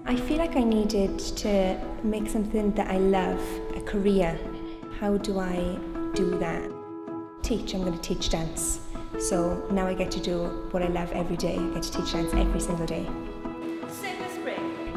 I feel like I needed to make something that I love a career. How do I do that? I'm going to teach dance. So now I get to do what I love every day. I get to teach dance every single day.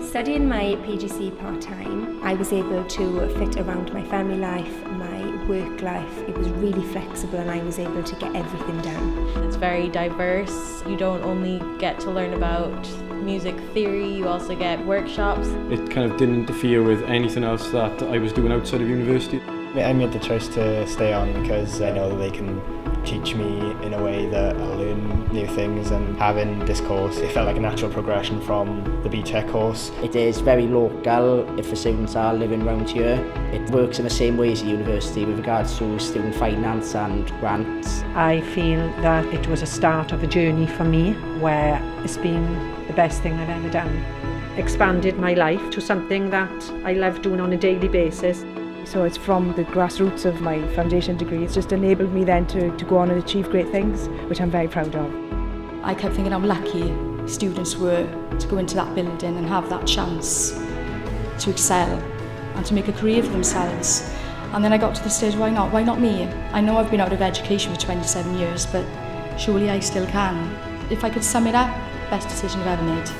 Studying my PGC part-time, I was able to fit around my family life, my work life. It was really flexible and I was able to get everything done. It's very diverse. You don't only get to learn about music theory, you also get workshops. It kind of didn't interfere with anything else that I was doing outside of university. I made the choice to stay on because I know that they can teach me in a way that I'll learn new things, and having this course, it felt like a natural progression from the BTEC course. It is very local if the students are living around here. It works in the same way as a university with regards to student finance and grants. I feel that it was a start of a journey for me where it's been the best thing I've ever done. Expanded my life to something that I love doing on a daily basis. So it's from the grassroots of my foundation degree. It's just enabled me then to go on and achieve great things, which I'm very proud of. I kept thinking how lucky students were to go into that building and have that chance to excel and to make a career for themselves. And then I got to the stage, why not? Why not me? I know I've been out of education for 27 years, but surely I still can. If I could sum it up, best decision I've ever made.